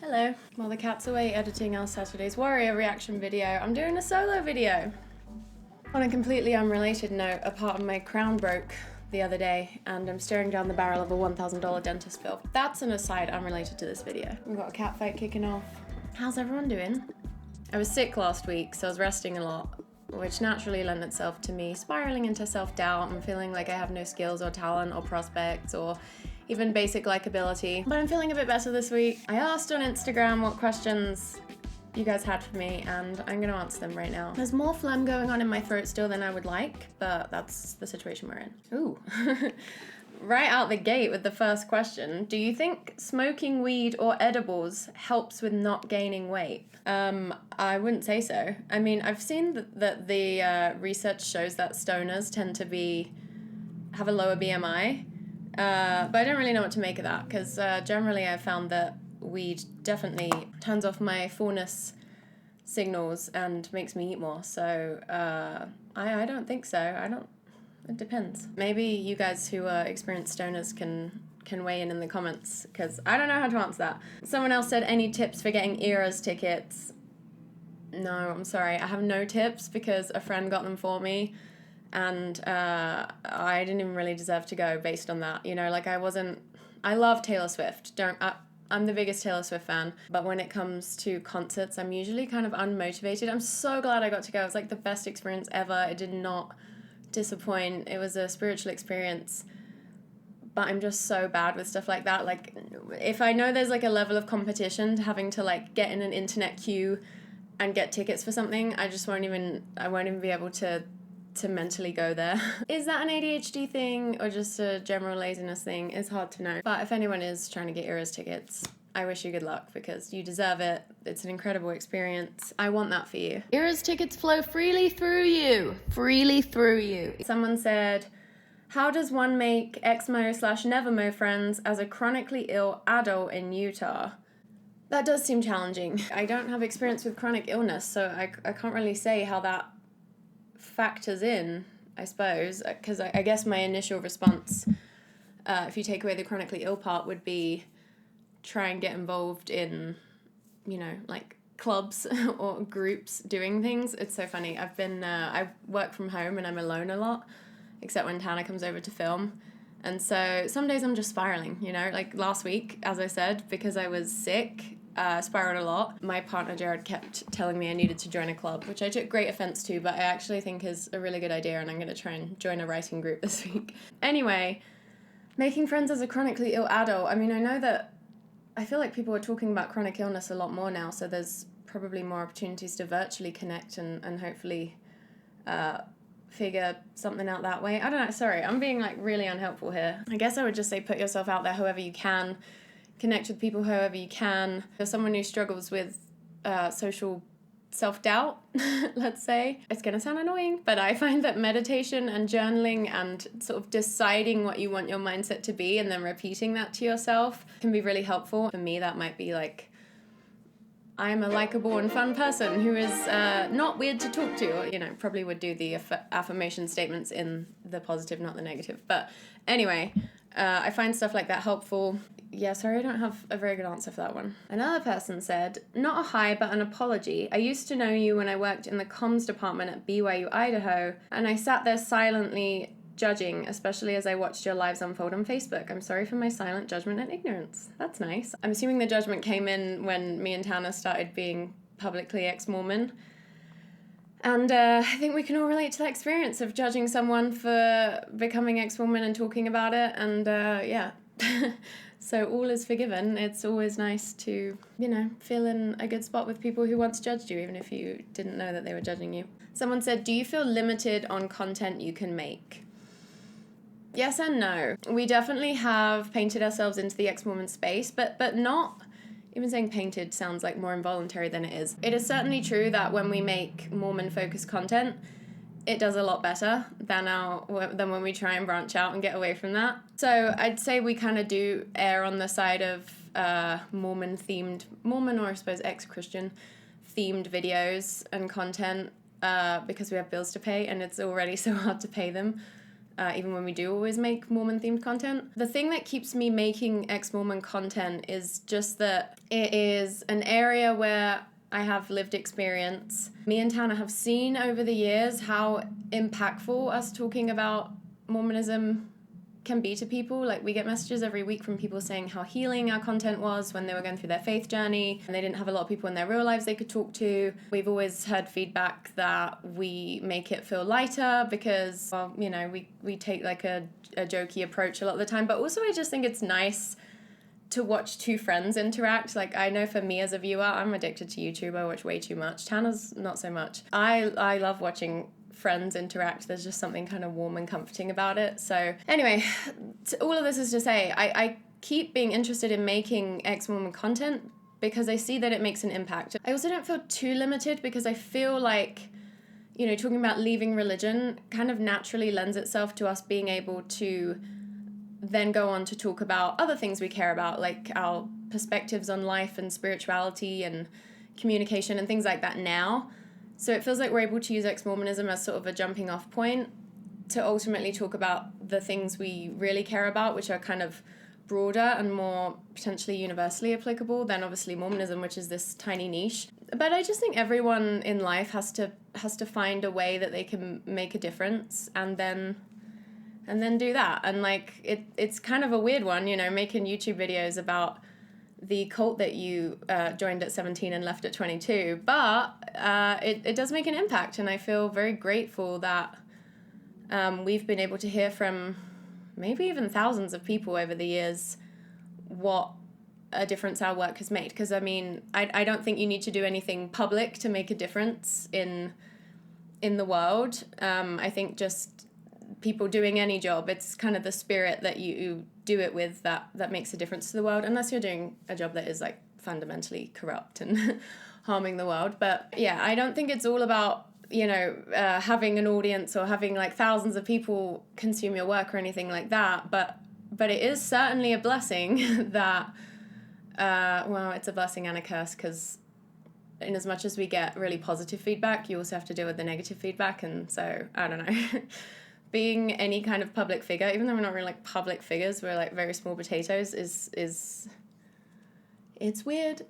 Hello. While the cat's away editing our Saturday's Warrior reaction video, I'm doing a solo video. On a completely unrelated note, a part of my crown broke the other day and I'm staring down the barrel of a $1,000 dentist bill. That's an aside unrelated to this video. We've got a cat fight kicking off. How's everyone doing? I was sick last week, so I was resting a lot, which naturally lent itself to me spiraling into self-doubt and feeling like I have no skills or talent or prospects or even basic likability. But I'm feeling a bit better this week. I asked on Instagram what questions you guys had for me, and I'm gonna answer them right now. There's more phlegm going on in my throat still than I would like, but that's the situation we're in. Ooh. Right out the gate with the first question, do you think smoking weed or edibles helps with not gaining weight? I wouldn't say so. I mean, I've seen that the research shows that stoners tend to have a lower BMI, but I don't really know what to make of that, because generally I've found that weed definitely turns off my fullness signals and makes me eat more, so I don't think so. It depends. Maybe you guys who are experienced stoners can weigh in the comments, because I don't know how to answer that. Someone else said, any tips for getting Eras tickets? No, I'm sorry, I have no tips because a friend got them for me, and I didn't even really deserve to go based on that. You know, like I love Taylor Swift. I'm the biggest Taylor Swift fan, but when it comes to concerts, I'm usually kind of unmotivated. I'm so glad I got to go. It was like the best experience ever. It did not disappoint. It was a spiritual experience, but I'm just so bad with stuff like that. Like, if I know there's like a level of competition to having to like get in an internet queue and get tickets for something, I won't even be able to mentally go there. Is that an ADHD thing or just a general laziness thing? It's hard to know. But if anyone is trying to get Eras tickets, I wish you good luck because you deserve it. It's an incredible experience. I want that for you. Eras tickets flow freely through you. Freely through you. Someone said, how does one make Exmo/Nevermo friends as a chronically ill adult in Utah? That does seem challenging. I don't have experience with chronic illness, so I can't really say how that factors in, I suppose, because I guess my initial response, if you take away the chronically ill part, would be try and get involved in, you know, like clubs or groups doing things. It's so funny. I work from home and I'm alone a lot, except when Tana comes over to film. And so some days I'm just spiraling, you know, like last week, as I said, because I was sick, spiraled a lot. My partner Jared kept telling me I needed to join a club, which I took great offense to, but I actually think is a really good idea, and I'm going to try and join a writing group this week. Anyway, making friends as a chronically ill adult. I mean, I feel like people are talking about chronic illness a lot more now, so there's probably more opportunities to virtually connect and hopefully figure something out that way. I don't know, sorry, I'm being like really unhelpful here. I guess I would just say put yourself out there however you can, connect with people however you can. For someone who struggles with social self-doubt, let's say, it's gonna sound annoying, but I find that meditation and journaling and sort of deciding what you want your mindset to be and then repeating that to yourself can be really helpful. For me, that might be like, I'm a likable and fun person who is not weird to talk to, or, you know, probably would do the affirmation statements in the positive, not the negative. But anyway, I find stuff like that helpful. Yeah, sorry, I don't have a very good answer for that one. Another person said, not a hi, but an apology. I used to know you when I worked in the comms department at BYU, Idaho, and I sat there silently judging, especially as I watched your lives unfold on Facebook. I'm sorry for my silent judgment and ignorance. That's nice. I'm assuming the judgment came in when me and Tana started being publicly ex-Mormon. And I think we can all relate to that experience of judging someone for becoming ex-Mormon and talking about it. And yeah, so all is forgiven. It's always nice to, you know, feel in a good spot with people who once judged you, even if you didn't know that they were judging you. Someone said, do you feel limited on content you can make? Yes and no. We definitely have painted ourselves into the ex-Mormon space, but not, even saying painted sounds like more involuntary than it is. It is certainly true that when we make Mormon-focused content, it does a lot better than when we try and branch out and get away from that. So I'd say we kind of do err on the side of Mormon or I suppose ex-Christian themed videos and content because we have bills to pay and it's already so hard to pay them. even when we do always make Mormon-themed content. The thing that keeps me making ex-Mormon content is just that it is an area where I have lived experience. Me and Tana have seen over the years how impactful us talking about Mormonism can be to people. Like, we get messages every week from people saying how healing our content was when they were going through their faith journey and they didn't have a lot of people in their real lives they could talk to. We've always heard feedback that we make it feel lighter because, well, you know, we take like a jokey approach a lot of the time, but also I just think it's nice to watch two friends interact. Like, I know for me as a viewer, I'm addicted to YouTube. I watch way too much. Tana's not so much. I love watching friends interact. There's just something kind of warm and comforting about it. So anyway, all of this is to say, I keep being interested in making ex-Mormon content because I see that it makes an impact. I also don't feel too limited because I feel like, you know, talking about leaving religion kind of naturally lends itself to us being able to then go on to talk about other things we care about, like our perspectives on life and spirituality and communication and things like that now. So it feels like we're able to use ex-Mormonism as sort of a jumping off point to ultimately talk about the things we really care about, which are kind of broader and more potentially universally applicable than obviously Mormonism, which is this tiny niche. But I just think everyone in life has to find a way that they can make a difference and then do that. And like it's kind of a weird one, you know, making YouTube videos about the cult that you joined at 17 and left at 22, but it does make an impact, and I feel very grateful that we've been able to hear from maybe even thousands of people over the years what a difference our work has made. Because I mean, I don't think you need to do anything public to make a difference in the world. I think just people doing any job, it's kind of the spirit that you do it with that makes a difference to the world, unless you're doing a job that is like fundamentally corrupt and harming the world. But yeah, I don't think it's all about, you know, having an audience or having like thousands of people consume your work or anything like that, but it is certainly a blessing that well, it's a blessing and a curse, because in as much as we get really positive feedback, you also have to deal with the negative feedback. And so I don't know. Being any kind of public figure, even though we're not really like public figures, we're like very small potatoes, is it's weird.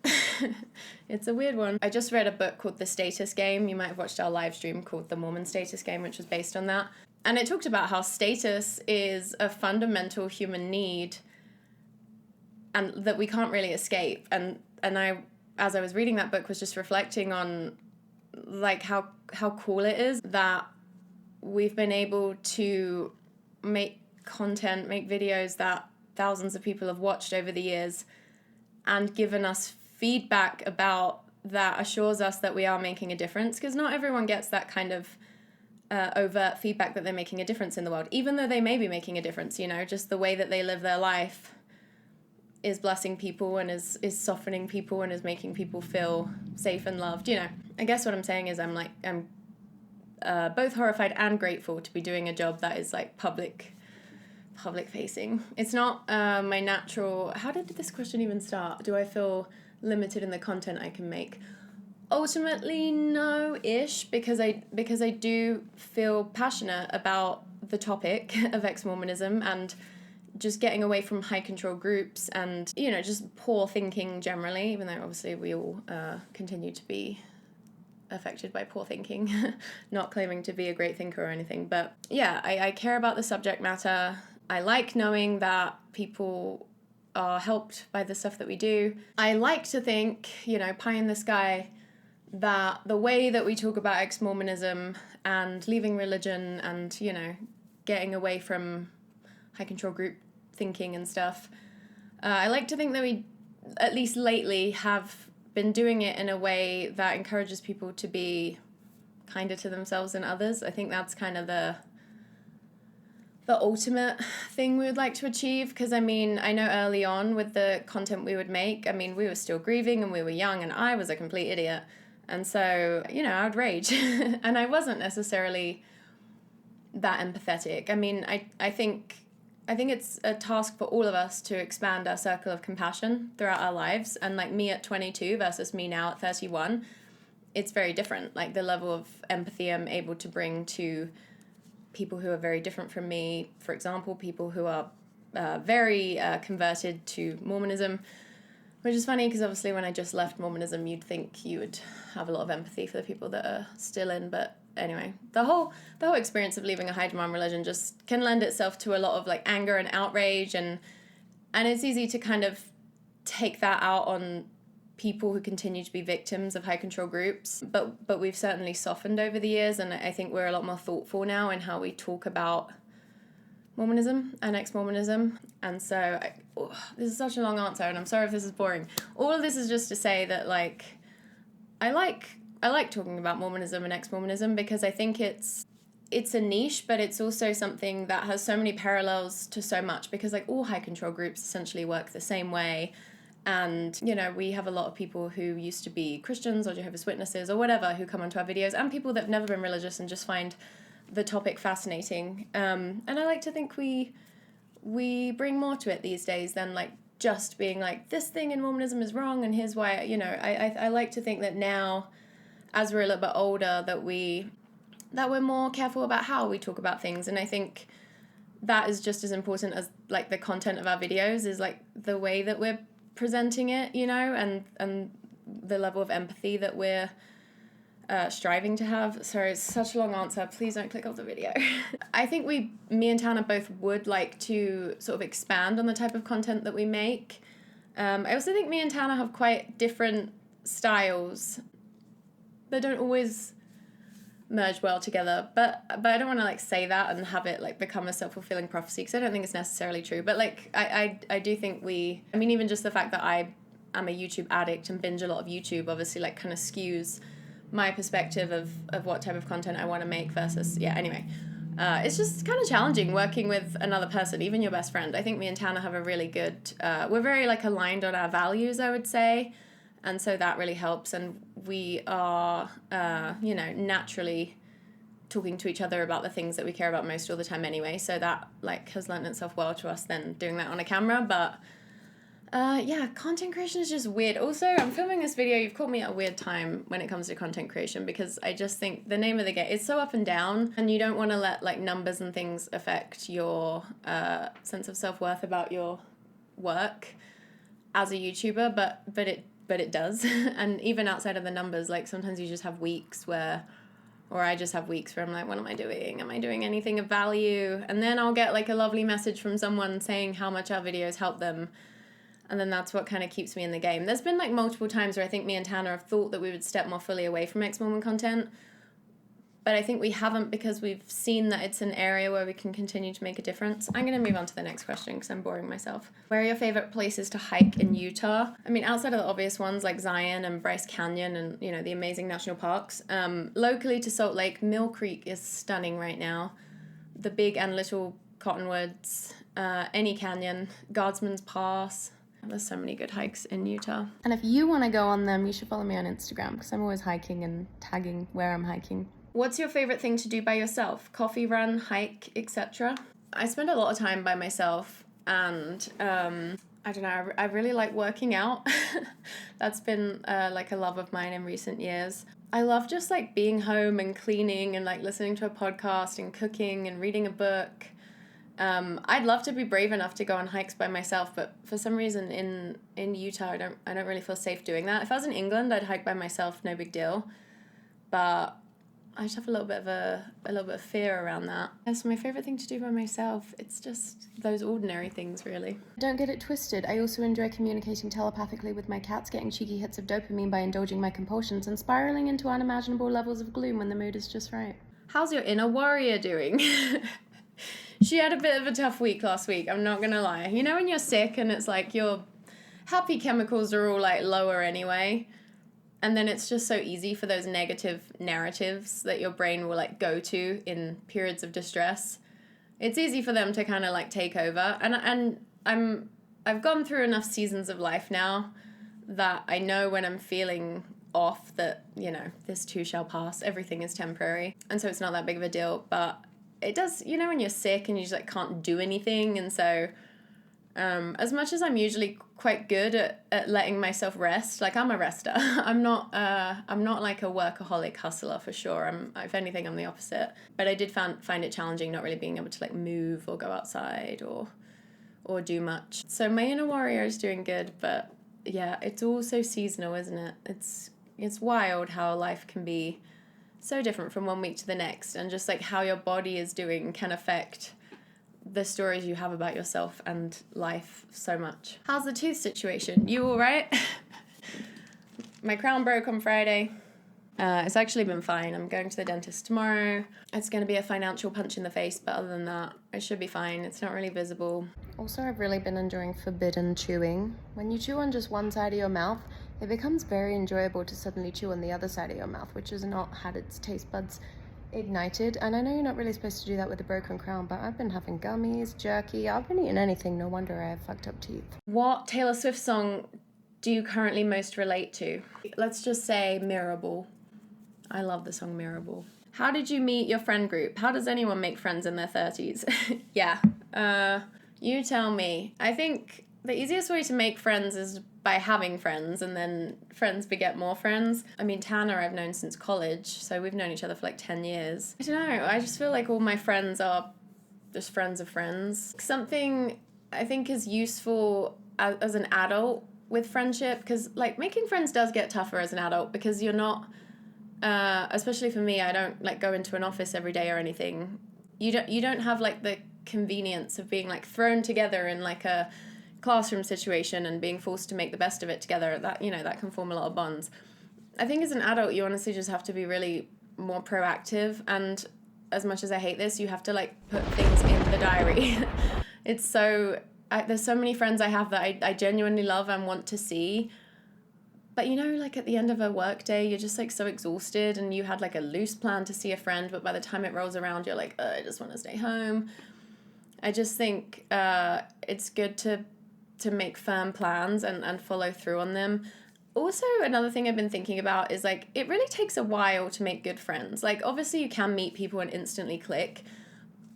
It's a weird one. I just read a book called The Status Game. You might have watched our live stream called The Mormon Status Game, which was based on that. And it talked about how status is a fundamental human need and that we can't really escape. And I, as I was reading that book, was just reflecting on like how cool it is that we've been able to make content, make videos that thousands of people have watched over the years and given us feedback about that assures us that we are making a difference, because not everyone gets that kind of overt feedback that they're making a difference in the world, even though they may be making a difference. You know, just the way that they live their life is blessing people and is softening people and is making people feel safe and loved. You know, I guess what I'm saying is I'm both horrified and grateful to be doing a job that is like public facing. It's not my natural. How did this question even start? Do I feel limited in the content I can make? Ultimately, no-ish, because I do feel passionate about the topic of ex-Mormonism and just getting away from high control groups and, you know, just poor thinking generally, even though obviously we all continue to be affected by poor thinking, not claiming to be a great thinker or anything. But yeah, I care about the subject matter. I like knowing that people are helped by the stuff that we do. I like to think, you know, pie in the sky, that the way that we talk about ex-Mormonism and leaving religion and, you know, getting away from high control group thinking and stuff, I like to think that we, at least lately, have been doing it in a way that encourages people to be kinder to themselves and others. I think that's kind of the ultimate thing we would like to achieve, because I mean, I know early on with the content we would make, I mean, we were still grieving and we were young and I was a complete idiot. And so, you know, I would rage. And I wasn't necessarily that empathetic. I mean, I think it's a task for all of us to expand our circle of compassion throughout our lives. And like me at 22 versus me now at 31, it's very different. Like the level of empathy I'm able to bring to people who are very different from me. For example, people who are very converted to Mormonism, which is funny because obviously when I just left Mormonism, you'd think you would have a lot of empathy for the people that are still in. But anyway, the whole experience of leaving a high demand religion just can lend itself to a lot of like anger and outrage, and it's easy to kind of take that out on people who continue to be victims of high control groups. But we've certainly softened over the years, and I think we're a lot more thoughtful now in how we talk about Mormonism and ex-Mormonism. And so this is such a long answer, and I'm sorry if this is boring. All of this is just to say that like I like talking about Mormonism and ex-Mormonism because I think it's a niche, but it's also something that has so many parallels to so much, because like all high control groups essentially work the same way. And, you know, we have a lot of people who used to be Christians or Jehovah's Witnesses or whatever who come onto our videos, and people that have never been religious and just find the topic fascinating. And I like to think we bring more to it these days than like just being like, this thing in Mormonism is wrong and here's why. You know, I like to think that now, as we're a little bit older, that we're more careful about how we talk about things. And I think that is just as important as like the content of our videos is like the way that we're presenting it, you know, and the level of empathy that we're striving to have. Sorry, it's such a long answer. Please don't click off the video. I think me and Tana both would like to sort of expand on the type of content that we make. I also think me and Tana have quite different styles that don't always merge well together, but I don't want to like say that and have it like become a self-fulfilling prophecy, because I don't think it's necessarily true. But like I do think even just the fact that I am a YouTube addict and binge a lot of YouTube obviously like kind of skews my perspective of what type of content I want to make versus anyway. It's just kind of challenging working with another person, even your best friend. I think me and Tana have a really good we're very like aligned on our values, I would say. And so that really helps, and we are, naturally talking to each other about the things that we care about most all the time anyway. So that like has lent itself well to us then doing that on a camera. But content creation is just weird. Also, I'm filming this video. You've caught me at a weird time when it comes to content creation, because I just think the name of the game is so up and down, and you don't want to let like numbers and things affect your sense of self-worth about your work as a YouTuber. But it does. And even outside of the numbers, like sometimes you just have weeks where I just have weeks where I'm like, what am I doing? Am I doing anything of value? And then I'll get like a lovely message from someone saying how much our videos help them. And then that's what kind of keeps me in the game. There's been like multiple times where I think me and Tana have thought that we would step more fully away from ex-Mormon content. But I think we haven't, because we've seen that it's an area where we can continue to make a difference. I'm going to move on to the next question because I'm boring myself. Where are your favorite places to hike in Utah? I mean, outside of the obvious ones like Zion and Bryce Canyon and, you know, the amazing national parks. Locally to Salt Lake, Mill Creek is stunning right now. The Big and Little Cottonwoods, any canyon, Guardsman's Pass. There's so many good hikes in Utah. And if you want to go on them, you should follow me on Instagram, because I'm always hiking and tagging where I'm hiking. What's your favorite thing to do by yourself? Coffee run, hike, etc.? I spend a lot of time by myself, and I don't know, I really like working out. That's been like a love of mine in recent years. I love just like being home and cleaning and like listening to a podcast and cooking and reading a book. I'd love to be brave enough to go on hikes by myself, but for some reason in Utah I don't really feel safe doing that. If I was in England, I'd hike by myself, no big deal. But I just have a little bit of fear around that. That's my favorite thing to do by myself. It's just those ordinary things, really. Don't get it twisted. I also enjoy communicating telepathically with my cats, getting cheeky hits of dopamine by indulging my compulsions, and spiraling into unimaginable levels of gloom when the mood is just right. How's your inner warrior doing? She had a bit of a tough week last week, I'm not gonna lie. You know when you're sick and it's like your happy chemicals are all like lower anyway? And then it's just so easy for those negative narratives that your brain will like go to in periods of distress. It's easy for them to kind of like take over. And I've gone through enough seasons of life now that I know when I'm feeling off that, you know, this too shall pass. Everything is temporary. And so it's not that big of a deal. But it does, you know, when you're sick and you just like can't do anything. And so As much as I'm usually quite good at letting myself rest, like I'm a rester. I'm not like a workaholic hustler for sure. If anything, I'm the opposite. But I did find it challenging not really being able to like move or go outside or do much. So my inner warrior is doing good, but yeah, it's also seasonal, isn't it? It's wild how life can be so different from one week to the next, and just like how your body is doing can affect the stories you have about yourself and life so much. How's the tooth situation? You all right? My crown broke on Friday. It's actually been fine. I'm going to the dentist tomorrow. It's going to be a financial punch in the face, but other than that, it should be fine. It's not really visible. Also, I've really been enjoying forbidden chewing. When you chew on just one side of your mouth, it becomes very enjoyable to suddenly chew on the other side of your mouth, which has not had its taste buds ignited. And I know you're not really supposed to do that with a broken crown, but I've been having gummies, jerky. I've been eating anything. No wonder I have fucked up teeth. What Taylor Swift song do you currently most relate to? Let's just say Mirrorball. I love the song Mirrorball. How did you meet your friend group? How does anyone make friends in their 30s? Yeah, you tell me. I think the easiest way to make friends is by having friends, and then friends beget more friends. I mean, Tanner I've known since college, so we've known each other for like 10 years. I don't know, I just feel like all my friends are just friends of friends. Something I think is useful as an adult with friendship, because like making friends does get tougher as an adult, because you're not, especially for me, I don't like go into an office every day or anything. You don't have like the convenience of being like thrown together in like a classroom situation and being forced to make the best of it together. That, you know, that can form a lot of bonds. I think as an adult, you honestly just have to be really more proactive, and as much as I hate this, you have to like put things in the diary. It's so, there's so many friends I have that I genuinely love and want to see, but you know, like at the end of a work day, you're just like so exhausted, and you had like a loose plan to see a friend, but by the time it rolls around, you're like, I just want to stay home. I just think it's good to make firm plans and follow through on them. Also, another thing I've been thinking about is like, it really takes a while to make good friends. Like, obviously you can meet people and instantly click,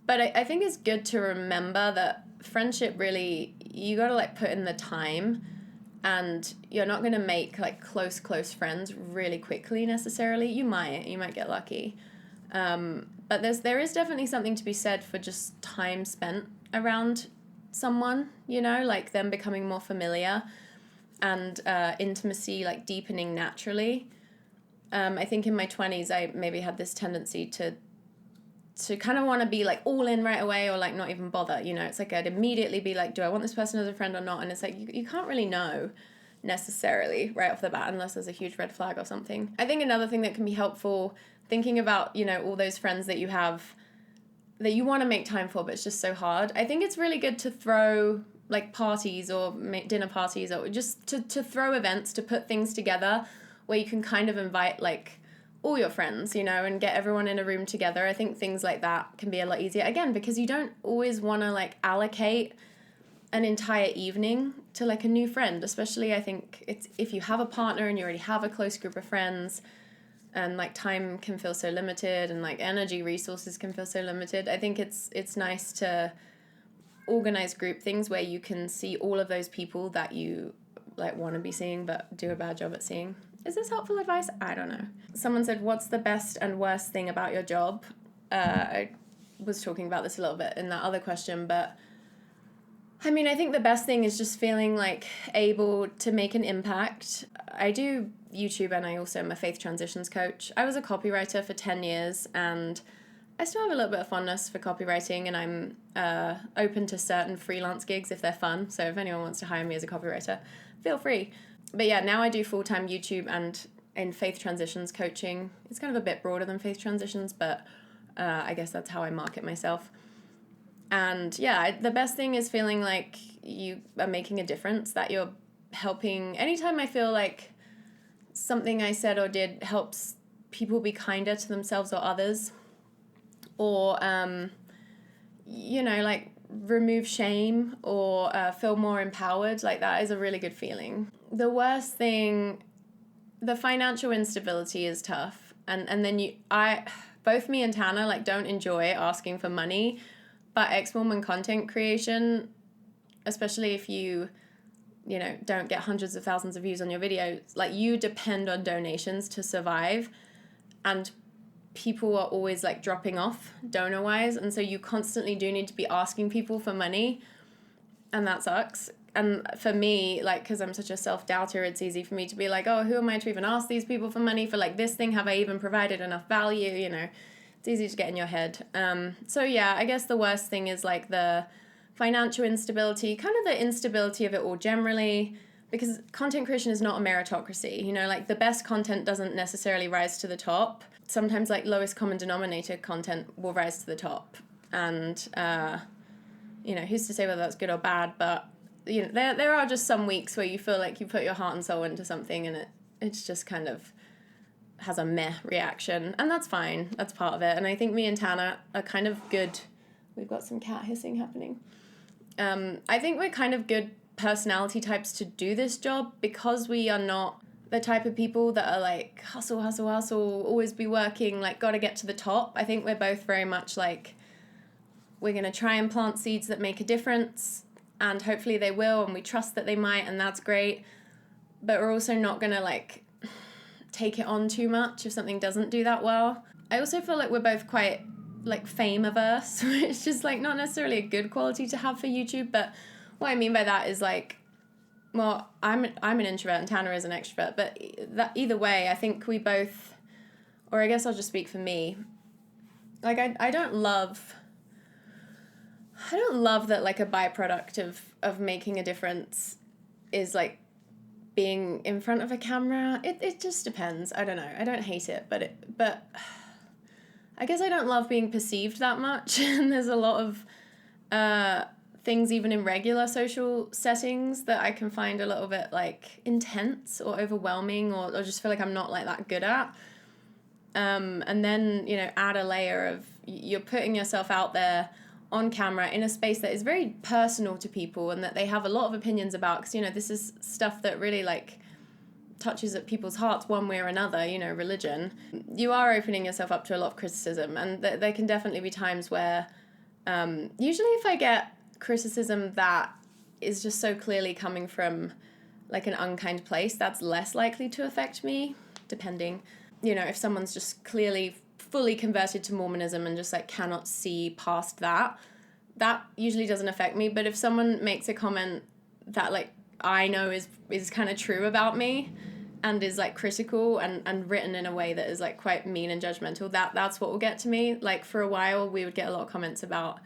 but I think it's good to remember that friendship really, you gotta like put in the time, and you're not gonna make like close friends really quickly necessarily. You might get lucky. But there is definitely something to be said for just time spent around someone, you know, like them becoming more familiar, and intimacy like deepening naturally. I think in my 20s I maybe had this tendency to kind of want to be like all in right away, or like not even bother, you know. It's like I'd immediately be like, do I want this person as a friend or not? And it's like you can't really know necessarily right off the bat unless there's a huge red flag or something. I think another thing that can be helpful, thinking about, you know, all those friends that you have that you want to make time for, but it's just so hard. I think it's really good to throw like parties or dinner parties, or just to throw events, to put things together where you can kind of invite like all your friends, you know, and get everyone in a room together. I think things like that can be a lot easier, again, because you don't always want to like allocate an entire evening to like a new friend. Especially I think it's if you have a partner and you already have a close group of friends, and like time can feel so limited, and like energy resources can feel so limited. I think it's nice to organize group things where you can see all of those people that you like want to be seeing but do a bad job at seeing. Is this helpful advice? I don't know. Someone said, what's the best and worst thing about your job? I was talking about this a little bit in that other question, but I mean, I think the best thing is just feeling like able to make an impact. I do YouTube, and I also am a faith transitions coach. I was a copywriter for 10 years, and I still have a little bit of fondness for copywriting, and I'm open to certain freelance gigs if they're fun. So if anyone wants to hire me as a copywriter, feel free. But yeah, now I do full-time YouTube and in faith transitions coaching. It's kind of a bit broader than faith transitions, but I guess that's how I market myself. And yeah, the best thing is feeling like you are making a difference, that you're helping. Anytime I feel like something I said or did helps people be kinder to themselves or others, or, you know, like remove shame, or feel more empowered, like that is a really good feeling. The worst thing, the financial instability is tough. And then both me and Tanner like don't enjoy asking for money, but ex-Mormon content creation especially if you don't get hundreds of thousands of views on your videos. Like, you depend on donations to survive, and people are always like dropping off donor wise, and so you constantly do need to be asking people for money, and that sucks. And for me, like, because I'm such a self-doubter, it's easy for me to be like, oh, who am I to even ask these people for money for like this thing? Have I even provided enough value? It's easy to get in your head. So yeah, I guess the worst thing is like the financial instability, kind of the instability of it all generally, because content creation is not a meritocracy. Like, the best content doesn't necessarily rise to the top. Sometimes like lowest common denominator content will rise to the top, and who's to say whether that's good or bad, but there are just some weeks where you feel like you put your heart and soul into something and it's just kind of has a meh reaction, and that's fine. That's part of it. And I think me and Tana are kind of good. We've got some cat hissing happening. I think we're kind of good personality types to do this job, because we are not the type of people that are like hustle, hustle, hustle, always be working, like gotta get to the top. I think we're both very much like, we're gonna try and plant seeds that make a difference, and hopefully they will, and we trust that they might, and that's great. But we're also not gonna like take it on too much if something doesn't do that well. I also feel like we're both quite like fame averse, which is just like not necessarily a good quality to have for YouTube, but what I mean by that is like, well, I'm an introvert and Tana is an extrovert, but that either way, I think we both, or I guess I'll just speak for me, like I don't love that like a byproduct of making a difference is like being in front of a camera. It just depends. I don't know. I don't hate it, but I guess I don't love being perceived that much. And there's a lot of things even in regular social settings that I can find a little bit like intense or overwhelming, or just feel like I'm not like that good at. And then, add a layer of you're putting yourself out there on camera in a space that is very personal to people and that they have a lot of opinions about, because, this is stuff that really like touches at people's hearts one way or another, religion. You are opening yourself up to a lot of criticism, and there can definitely be times where usually if I get criticism that is just so clearly coming from like an unkind place, that's less likely to affect me, depending. If someone's just clearly fully converted to Mormonism and just like cannot see past that usually doesn't affect me. But if someone makes a comment that like I know is kind of true about me and is like critical and written in a way that is like quite mean and judgmental, that's what will get to me. Like, for a while we would get a lot of comments about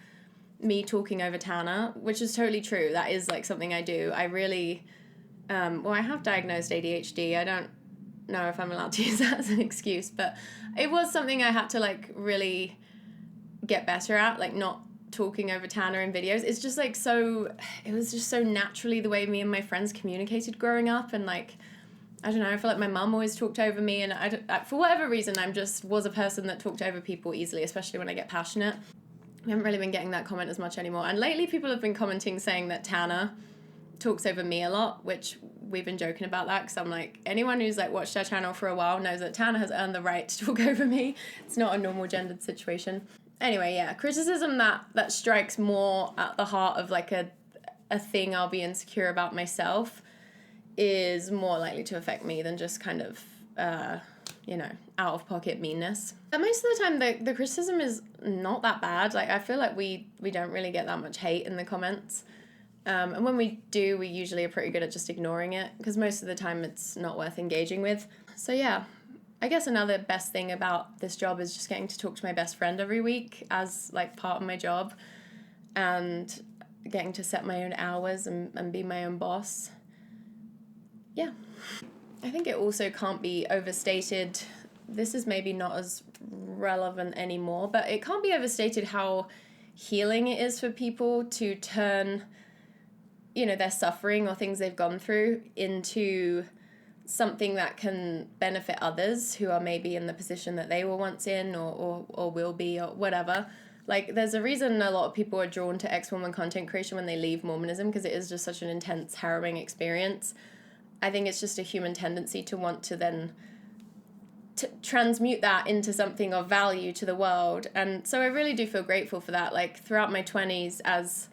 me talking over Tana, which is totally true. That is like something I do. I really I have diagnosed ADHD. I don't know if I'm allowed to use that as an excuse, but it was something I had to like really get better at, like not talking over Tana in videos. It's just like it was just so naturally the way me and my friends communicated growing up, and like I don't know, I feel like my mum always talked over me, and I for whatever reason was a person that talked over people easily, especially when I get passionate. We haven't really been getting that comment as much anymore, and lately people have been commenting saying that Tana talks over me a lot, which we've been joking about that, because I'm like, anyone who's like watched our channel for a while knows that Tana has earned the right to talk over me. It's not a normal gendered situation. Anyway, yeah, criticism that strikes more at the heart of like a thing I'll be insecure about myself is more likely to affect me than just kind of out of pocket meanness. But most of the time the criticism is not that bad. Like, I feel like we don't really get that much hate in the comments. And when we do, we usually are pretty good at just ignoring it, because most of the time it's not worth engaging with. So yeah, I guess another best thing about this job is just getting to talk to my best friend every week as like part of my job, and getting to set my own hours and be my own boss. Yeah. I think it also can't be overstated. This is maybe not as relevant anymore, but it can't be overstated how healing it is for people to turn their suffering or things they've gone through into something that can benefit others who are maybe in the position that they were once in or will be or whatever. Like, there's a reason a lot of people are drawn to ex-Mormon content creation when they leave Mormonism, because it is just such an intense, harrowing experience. I think it's just a human tendency to want to then transmute that into something of value to the world. And so I really do feel grateful for that. Like, throughout my 20s, as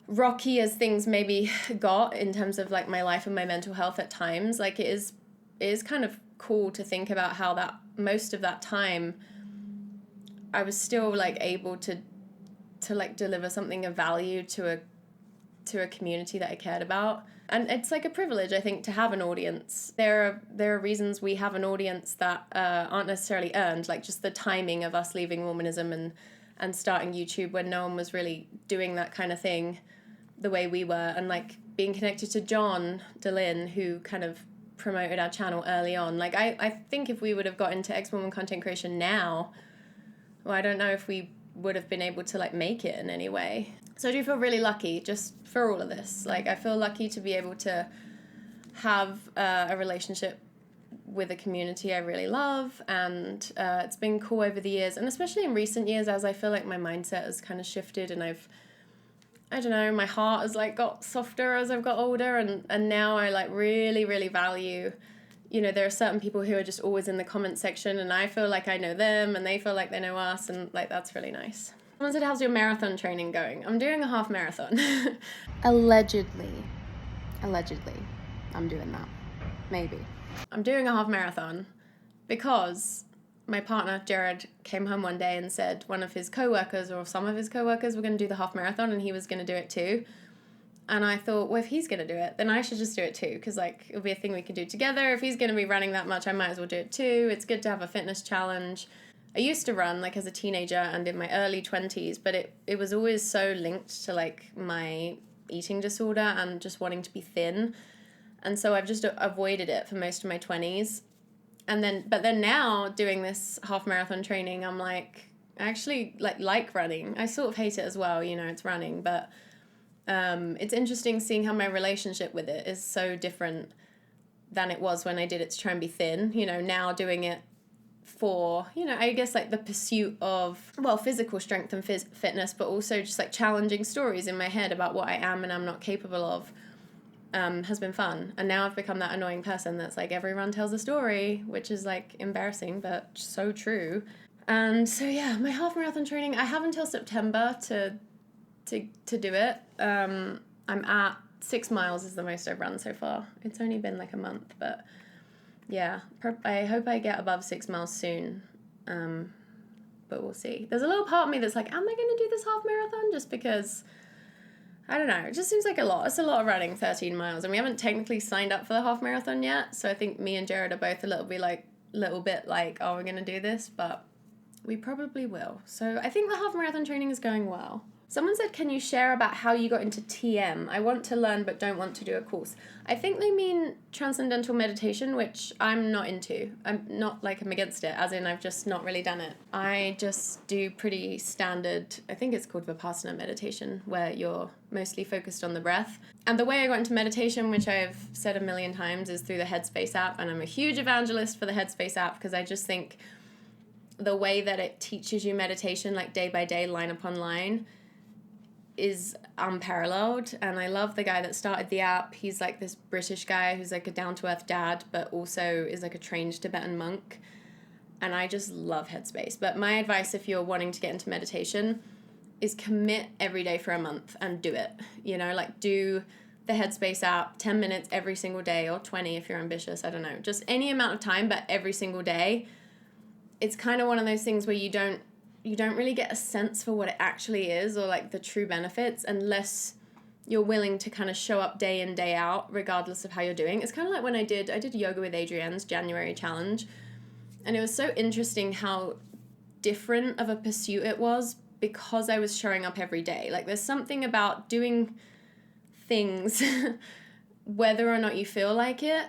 rocky as things maybe got in terms of like my life and my mental health at times, like it is kind of cool to think about how that most of that time I was still like able to like deliver something of value to a community that I cared about. And it's like a privilege, I think, to have an audience. There are reasons we have an audience that aren't necessarily earned, like just the timing of us leaving Mormonism and starting YouTube when no one was really doing that kind of thing the way we were, and like being connected to John DeLynn, who kind of promoted our channel early on. Like I think if we would have got into ex-Mormon content creation now, well, I don't know if we would have been able to like make it in any way. So I do feel really lucky just for all of this. Like I feel lucky to be able to have a relationship with a community I really love, and it's been cool over the years, and especially in recent years as I feel like my mindset has kind of shifted, and I don't know, my heart has like got softer as I've got older, and now I like really value, you know, there are certain people who are just always in the comment section, and I feel like I know them and they feel like they know us, and like that's really nice. Someone said, how's your marathon training going? I'm doing a half marathon. Allegedly, I'm doing that. Maybe. I'm doing a half marathon because my partner, Jared, came home one day and said one of his co-workers or some of his co-workers were going to do the half marathon and he was going to do it too. And I thought, well, if he's going to do it, then I should just do it too, because like it'll be a thing we can do together. If he's going to be running that much, I might as well do it too. It's good to have a fitness challenge. I used to run like as a teenager and in my early 20s, but it was always so linked to like my eating disorder and just wanting to be thin. And so I've just avoided it for most of my 20s. But then now doing this half marathon training, I'm like, I actually like running. I sort of hate it as well, you know, it's running, but it's interesting seeing how my relationship with it is so different than it was when I did it to try and be thin. You know, now doing it for, you know, I guess like the pursuit of, well, physical strength and fitness, but also just like challenging stories in my head about what I am and I'm not capable of, has been fun. And now I've become that annoying person that's like, every run tells a story, which is like embarrassing, but so true. And so, yeah, my half marathon training, I have until September to do it. I'm at 6 miles is the most I've run so far. It's only been like a month, but yeah, I hope I get above 6 miles soon. But we'll see. There's a little part of me that's like, am I going to do this half marathon? Just because, I don't know, it just seems like a lot. It's a lot of running, 13 miles. And we haven't technically signed up for the half marathon yet. So I think me and Jared are both a little bit like, oh, we're going to do this, but we probably will. So I think the half marathon training is going well. Someone said, can you share about how you got into TM? I want to learn but don't want to do a course. I think they mean transcendental meditation, which I'm not into. I'm not like I'm against it, as in I've just not really done it. I just do pretty standard, I think it's called Vipassana meditation, where you're mostly focused on the breath. And the way I got into meditation, which I've said a million times, is through the Headspace app. And I'm a huge evangelist for the Headspace app because I just think the way that it teaches you meditation, like day by day, line upon line, is unparalleled. And I love the guy that started the app. He's like this British guy who's like a down-to-earth dad, but also is like a trained Tibetan monk. And I just love Headspace. But my advice, if you're wanting to get into meditation, is commit every day for a month and do it. You know, like do the Headspace app 10 minutes every single day, or 20 if you're ambitious, I don't know, just any amount of time, but every single day. It's kind of one of those things where you don't really get a sense for what it actually is, or like the true benefits, unless you're willing to kind of show up day in, day out, regardless of how you're doing. It's kind of like when I did yoga with Adrienne's January challenge, and it was so interesting how different of a pursuit it was because I was showing up every day. Like there's something about doing things, whether or not you feel like it,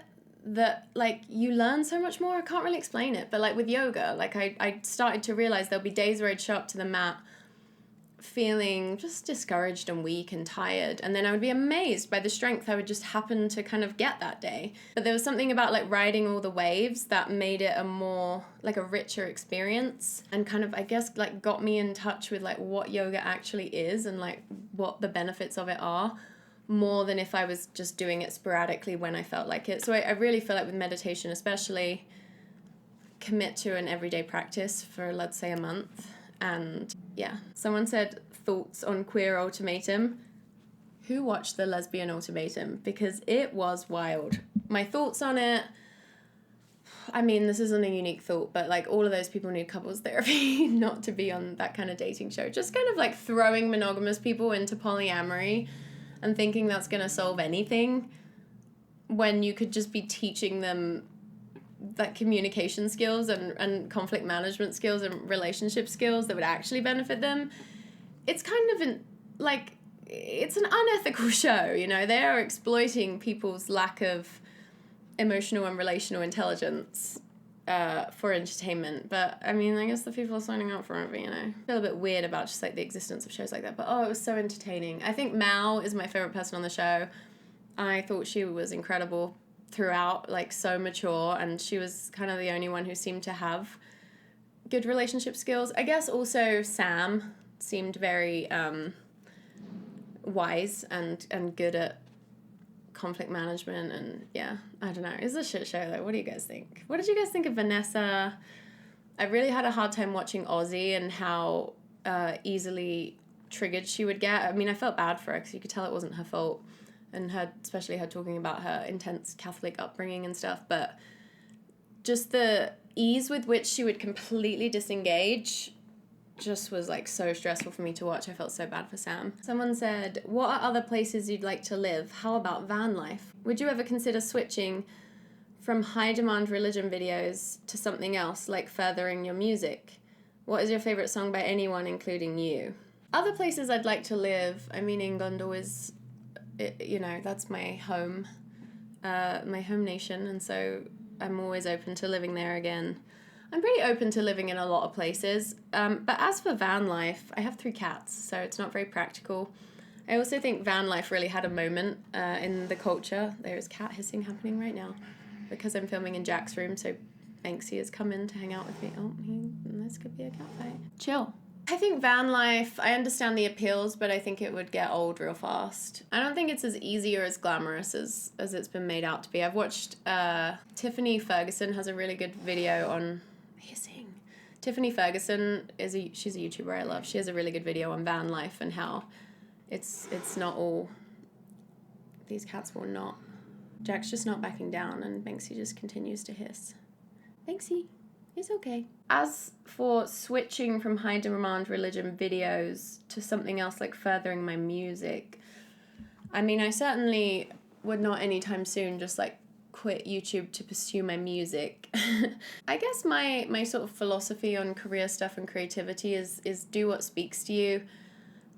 that like you learn so much more. I can't really explain it, but like with yoga, like I started to realize there'll be days where I'd show up to the mat feeling just discouraged and weak and tired, and then I would be amazed by the strength I would just happen to kind of get that day. But there was something about like riding all the waves that made it a more like a richer experience, and kind of, I guess, like got me in touch with like what yoga actually is and like what the benefits of it are, more than if I was just doing it sporadically when I felt like it. So I really feel like with meditation especially, commit to an everyday practice for, let's say, a month. And yeah, someone said thoughts on queer ultimatum. Who watched the lesbian ultimatum? Because it was wild. My thoughts on it, I mean, this isn't a unique thought, but like all of those people need couples therapy not to be on that kind of dating show. Just kind of like throwing monogamous people into polyamory and thinking that's going to solve anything when you could just be teaching them that communication skills and conflict management skills and relationship skills that would actually benefit them. It's kind of it's an unethical show, you know. They are exploiting people's lack of emotional and relational intelligence for entertainment. But I mean, I guess the people are signing up for it, but, you know, I feel a bit weird about just like the existence of shows like that. But it was so entertaining. I think Mal is my favorite person on the show. I thought she was incredible throughout, like so mature, and she was kind of the only one who seemed to have good relationship skills. I guess also Sam seemed very wise and good at conflict management, and yeah, I don't know. It's a shit show though. What do you guys think? What did you guys think of Vanessa? I really had a hard time watching Ozzy and how easily triggered she would get. I mean, I felt bad for her because you could tell it wasn't her fault, and especially her talking about her intense Catholic upbringing and stuff, but just the ease with which she would completely disengage just was like so stressful for me to watch. I felt so bad for Sam. Someone said, what are other places you'd like to live? How about van life? Would you ever consider switching from high demand religion videos to something else, like furthering your music? What is your favorite song by anyone, including you? Other places I'd like to live, I mean, Ingondor is, you know, that's my home nation, and so I'm always open to living there again. I'm pretty open to living in a lot of places, but as for van life, I have 3 cats, so it's not very practical. I also think van life really had a moment in the culture. There's cat hissing happening right now because I'm filming in Jack's room, so Banksy has come in to hang out with me. This could be a cat fight. Chill. I think van life, I understand the appeals, but I think it would get old real fast. I don't think it's as easy or as glamorous as it's been made out to be. I've watched, Tiffany Ferguson has a really good video on hissing. Tiffany Ferguson she's a YouTuber I love. She has a really good video on van life and how it's not all, these cats will not. Jack's just not backing down and Banksy just continues to hiss. Banksy, it's okay. As for switching from high demand religion videos to something else like furthering my music, I mean, I certainly would not anytime soon just like quit YouTube to pursue my music. I guess my sort of philosophy on career stuff and creativity is do what speaks to you,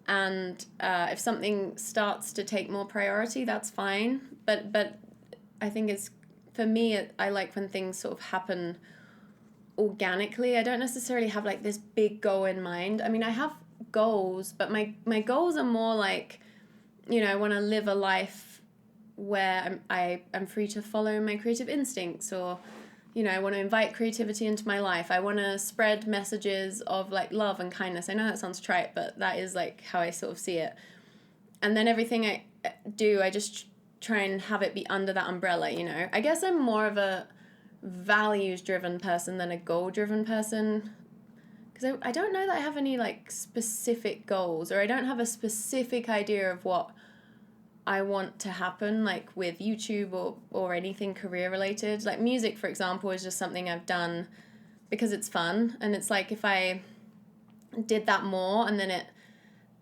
and if something starts to take more priority, that's fine, but I think it's, for me, I like when things sort of happen organically. I don't necessarily have like this big goal in mind. I mean, I have goals, but my goals are more like, you know, I want to live a life where I'm free to follow my creative instincts, or, you know, I want to invite creativity into my life. I want to spread messages of like love and kindness. I know that sounds trite, but that is like how I sort of see it. And then everything I do, I just try and have it be under that umbrella, you know. I guess I'm more of a values-driven person than a goal-driven person, because I don't know that I have any like specific goals, or I don't have a specific idea of what I want to happen, like with YouTube or anything career related. Like music, for example, is just something I've done because it's fun, and it's like if I did that more and then it,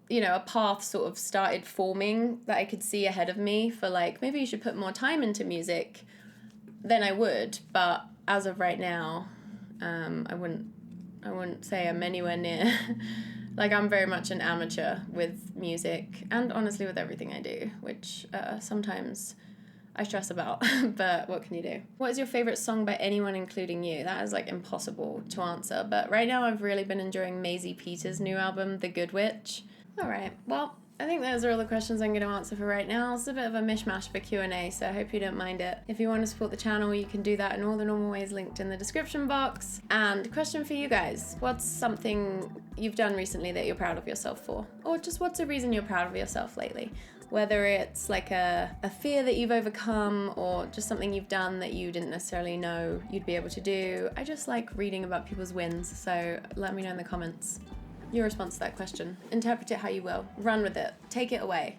you know, a path sort of started forming that I could see ahead of me for like, maybe you should put more time into music, then I would. But as of right now, I wouldn't say I'm anywhere near. Like, I'm very much an amateur with music, and honestly with everything I do, which sometimes I stress about, but what can you do? What is your favorite song by anyone, including you? That is like impossible to answer, but right now I've really been enjoying Maisie Peters' new album, The Good Witch. All right, well, I think those are all the questions I'm going to answer for right now. It's a bit of a mishmash for Q&A, so I hope you don't mind it. If you want to support the channel, you can do that in all the normal ways linked in the description box. And question for you guys: what's something you've done recently that you're proud of yourself for? Or just what's a reason you're proud of yourself lately? Whether it's like a fear that you've overcome, or just something you've done that you didn't necessarily know you'd be able to do. I just like reading about people's wins, so let me know in the comments your response to that question. Interpret it how you will. Run with it. Take it away.